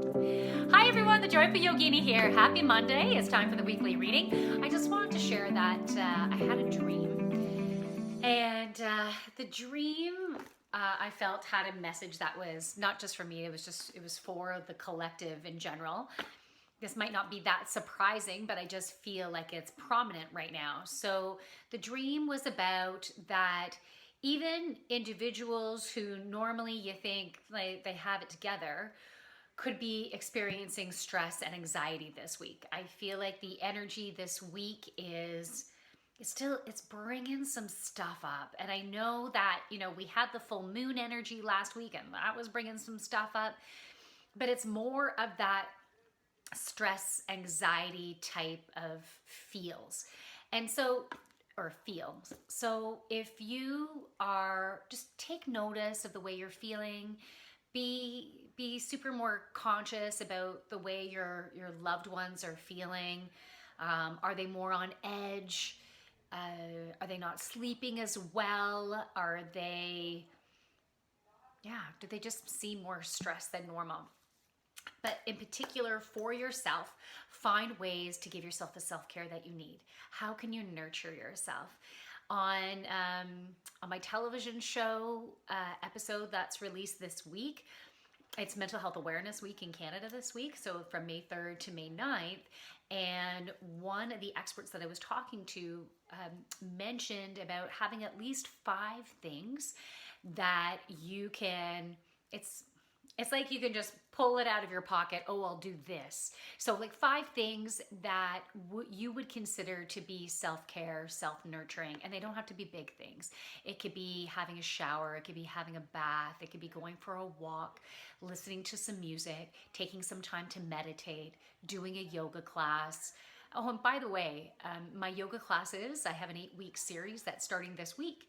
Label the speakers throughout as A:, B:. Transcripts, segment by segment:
A: Hi everyone, the Joyful Yogini here. Happy Monday. It's time for the weekly reading. I just wanted to share that I had a dream, and the dream I felt had a message that was not just for me, it was for the collective in general. This might not be that surprising, but I just feel like it's prominent right now. So the dream was about that even individuals who normally you think like they have it together could be experiencing stress and anxiety this week. I feel like the energy this week it's bringing some stuff up. And I know that, we had the full moon energy last week and that was bringing some stuff up, but it's more of that stress, anxiety type of feels. And so, or feels. So if you are, just take notice of the way you're feeling, be super more conscious about the way your loved ones are feeling. Are they more on edge? Are they not sleeping as well? Do they just seem more stressed than normal? But in particular, for yourself, find ways to give yourself the self-care that you need. How can you nurture yourself? On my television show episode that's released this week, it's Mental Health Awareness Week in Canada this week, so from May 3rd to May 9th. And one of the experts that I was talking to mentioned about having at least 5 things that you can, it's like you can just pull it out of your pocket. Oh, I'll do this. So like 5 things that you would consider to be self-care, self-nurturing, and they don't have to be big things. It could be having a shower, it could be having a bath, it could be going for a walk, listening to some music, taking some time to meditate, doing a yoga class. Oh, and by the way, my yoga classes, I have an 8-week series that's starting this week.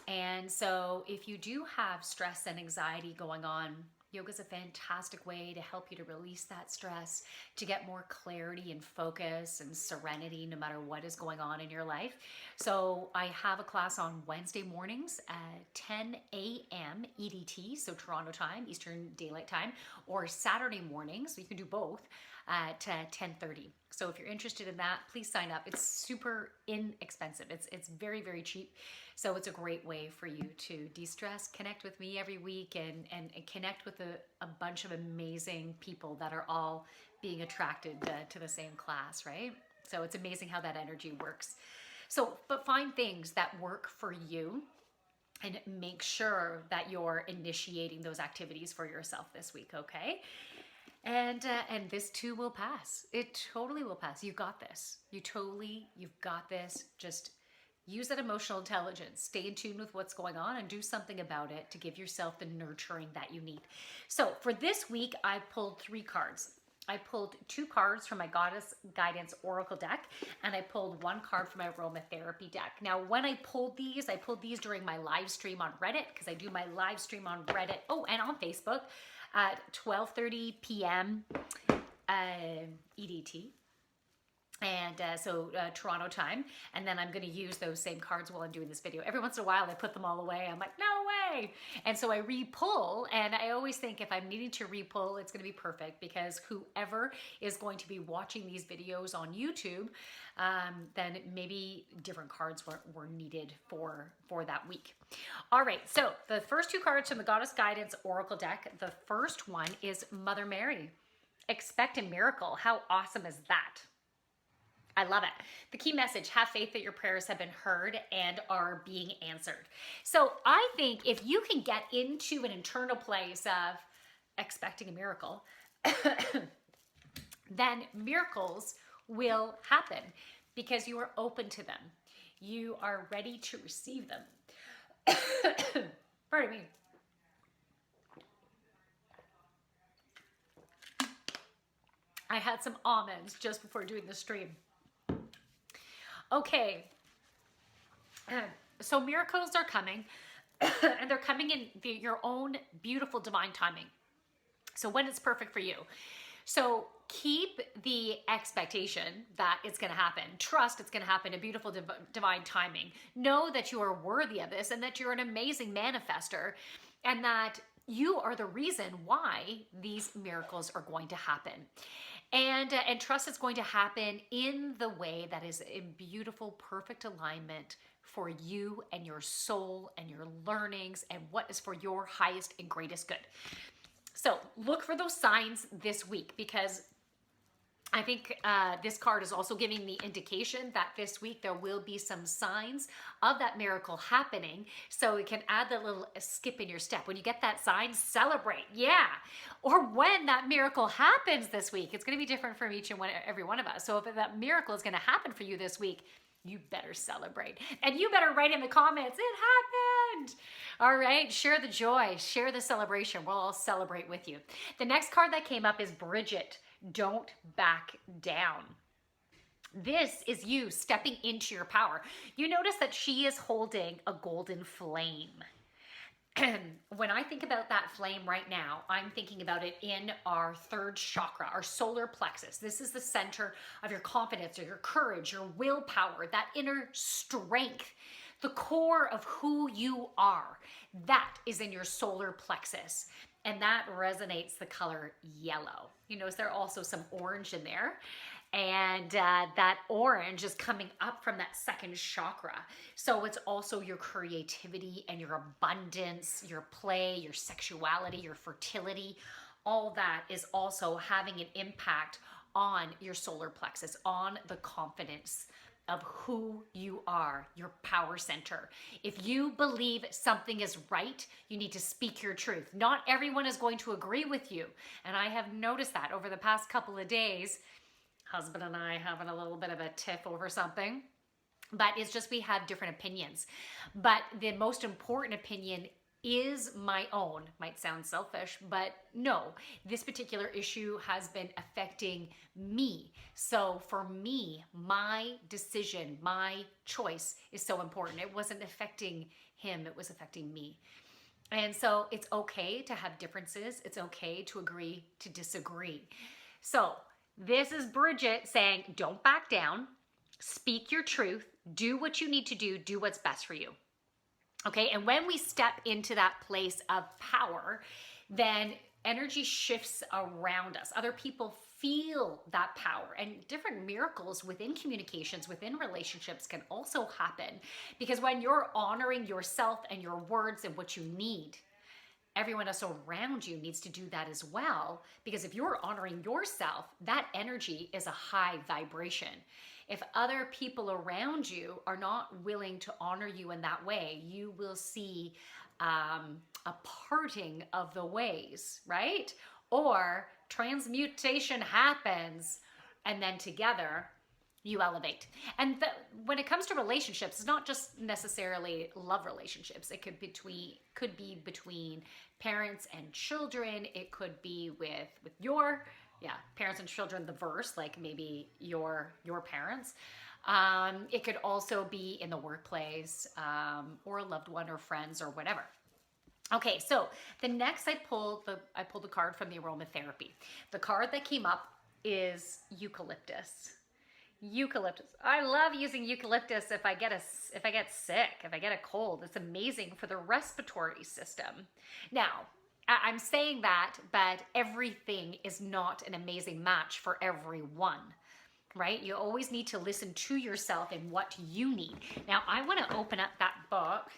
A: And so if you do have stress and anxiety going on, yoga is a fantastic way to help you to release that stress, to get more clarity and focus and serenity no matter what is going on in your life. So I have a class on Wednesday mornings at 10 a.m. EDT, so Toronto time, Eastern Daylight Time, or Saturday mornings, so you can do both, at 10:30. So if you're interested in that, please sign up. It's super inexpensive. It's very, very cheap. So it's a great way for you to de-stress, connect with me every week, and connect with a bunch of amazing people that are all being attracted to the same class, right? So it's amazing how that energy works. So, but find things that work for you and make sure that you're initiating those activities for yourself this week, okay? And this too will pass. It totally will pass. You got this. You've got this. Just use that emotional intelligence. Stay in tune with what's going on and do something about it to give yourself the nurturing that you need. So for this week, I pulled 3 cards. I pulled 2 cards from my Goddess Guidance Oracle deck, and I pulled 1 card from my Aromatherapy deck. Now, when I pulled these during my live stream on Reddit, because I do my live stream on Reddit, and on Facebook, at 12:30 p.m. EDT, and so Toronto time. And then I'm going to use those same cards while I'm doing this video. Every once in a while I put them all away. I'm like, no way. And so I re-pull, and I always think if I'm needing to re-pull, it's going to be perfect, because whoever is going to be watching these videos on YouTube, then maybe different cards were needed for that week. All right, so the first 2 cards from the Goddess Guidance Oracle deck. The first one is Mother Mary. Expect a miracle. How awesome is that? I love it. The key message: have faith that your prayers have been heard and are being answered. So I think if you can get into an internal place of expecting a miracle, then miracles will happen because you are open to them. You are ready to receive them. Pardon me. I had some almonds just before doing the stream. Okay, so miracles are coming, and they're coming in your own beautiful divine timing. So when it's perfect for you. So keep the expectation that it's going to happen. Trust it's going to happen in beautiful divine timing. Know that you are worthy of this and that you're an amazing manifester, and that you are the reason why these miracles are going to happen. And trust it's going to happen in the way that is in beautiful, perfect alignment for you and your soul and your learnings and what is for your highest and greatest good. So look for those signs this week, because I think this card is also giving the indication that this week there will be some signs of that miracle happening. So it can add that little skip in your step. When you get that sign, celebrate. Yeah. Or when that miracle happens this week, it's going to be different from each and every one of us. So if that miracle is going to happen for you this week, you better celebrate. And you better write in the comments, it happened. All right, share the joy, share the celebration. We'll all celebrate with you. The next card that came up is Bridget. Don't back down. This is you stepping into your power. You notice that she is holding a golden flame. When I think about that flame right now, I'm thinking about it in our third chakra, our solar plexus. This is the center of your confidence or your courage, your willpower, that inner strength, the core of who you are. That is in your solar plexus. And that resonates the color yellow. You notice there are also some orange in there. And that orange is coming up from that second chakra. So it's also your creativity and your abundance, your play, your sexuality, your fertility. All that is also having an impact on your solar plexus, on the confidence of who you are, your power center. If you believe something is right, you need to speak your truth. Not everyone is going to agree with you. And I have noticed that over the past couple of days, husband and I having a little bit of a tiff over something, but it's just we have different opinions. But the most important opinion is my own. Might sound selfish, but no, this particular issue has been affecting me. So for me, my decision, my choice is so important. It wasn't affecting him, it was affecting me. And so it's okay to have differences. It's okay to agree to disagree. So this is Bridget saying, don't back down, speak your truth, do what you need to do what's best for you. Okay, and when we step into that place of power, then energy shifts around us. Other people feel that power, and different miracles within communications, within relationships can also happen. Because when you're honoring yourself and your words and what you need, everyone else around you needs to do that as well. Because if you're honoring yourself, that energy is a high vibration. If other people around you are not willing to honor you in that way, you will see a parting of the ways, right? Or transmutation happens, and then together you elevate. And when it comes to relationships, it's not just necessarily love relationships. It could be between parents and children. It could be with your parents and children, the verse, like maybe your parents. It could also be in the workplace, or a loved one or friends or whatever. Okay, so the next I pulled the card from the aromatherapy. The card that came up is eucalyptus. Eucalyptus. I love using eucalyptus if I get sick, if I get a cold. It's amazing for the respiratory system. Now, I'm saying that, but everything is not an amazing match for everyone, right? You always need to listen to yourself and what you need. Now, I want to open up that book,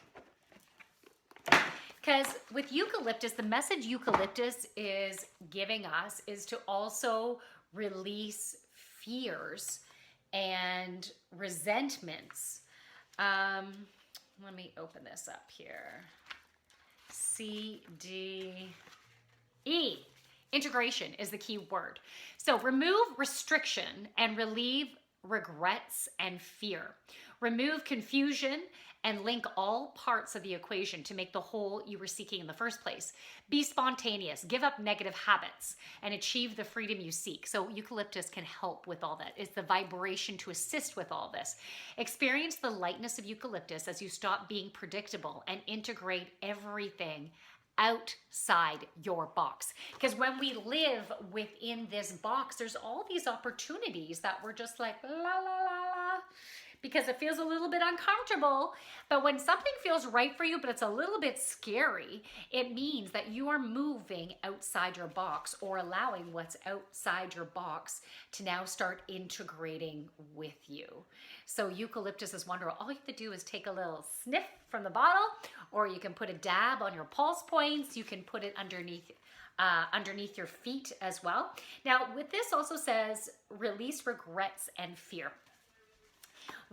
A: because with eucalyptus, the message eucalyptus is giving us is to also release fears and resentments. Let me open this up here. CDE. Integration is the key word. So remove restriction and relieve regrets and fear. Remove confusion and link all parts of the equation to make the whole you were seeking in the first place. Be spontaneous, give up negative habits, and achieve the freedom you seek. So eucalyptus can help with all that. It's the vibration to assist with all this. Experience the lightness of eucalyptus as you stop being predictable and integrate everything outside your box. Because when we live within this box, there's all these opportunities that we're just like, la, la, la, la. because it feels a little bit uncomfortable. But when something feels right for you, but it's a little bit scary, it means that you are moving outside your box, or allowing what's outside your box to now start integrating with you. So eucalyptus is wonderful. All you have to do is take a little sniff from the bottle, or you can put a dab on your pulse points. You can put it underneath your feet as well. Now, with this also says release regrets and fear.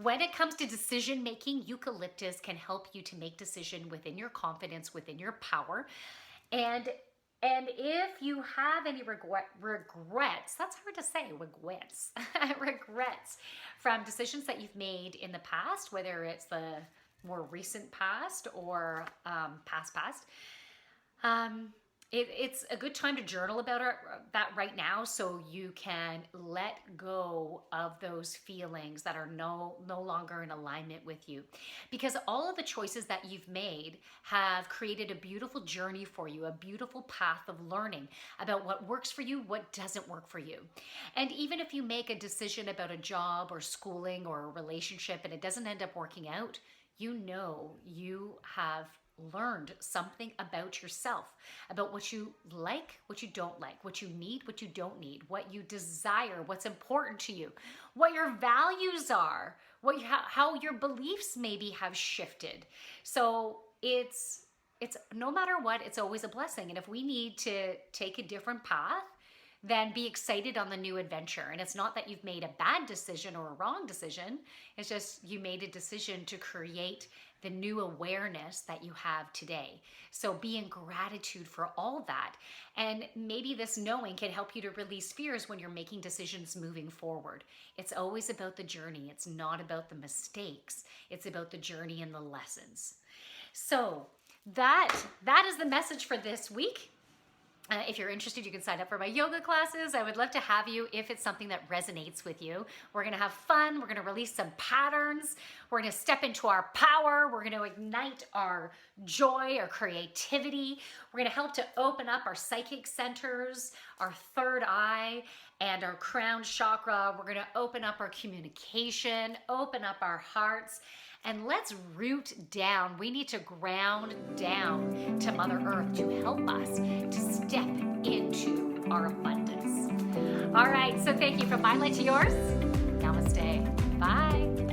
A: When it comes to decision making, eucalyptus can help you to make decision within your confidence, within your power. And if you have any regrets, that's hard to say, regrets, regrets from decisions that you've made in the past, whether it's the more recent past or past, it's a good time to journal about that right now, so you can let go of those feelings that are no longer in alignment with you. Because all of the choices that you've made have created a beautiful journey for you, a beautiful path of learning about what works for you, what doesn't work for you. And even if you make a decision about a job or schooling or a relationship and it doesn't end up working out, you know you have learned something about yourself, about what you like, what you don't like, what you need, what you don't need, what you desire, what's important to you, what your values are, how your beliefs maybe have shifted. So it's no matter what, it's always a blessing. And if we need to take a different path, then be excited on the new adventure. And it's not that you've made a bad decision or a wrong decision. It's just you made a decision to create the new awareness that you have today. So be in gratitude for all that. And maybe this knowing can help you to release fears when you're making decisions moving forward. It's always about the journey. It's not about the mistakes. It's about the journey and the lessons. So that is the message for this week. If you're interested, you can sign up for my yoga classes. I would love to have you if it's something that resonates with you. We're going to have fun. We're going to release some patterns. We're going to step into our power. We're going to ignite our joy, our creativity. We're going to help to open up our psychic centers, our third eye, and our crown chakra. We're going to open up our communication, open up our hearts, and let's root down. We need to ground down to Mother Earth to help us to step into our abundance. All right, so thank you. From my light to yours, namaste. Bye.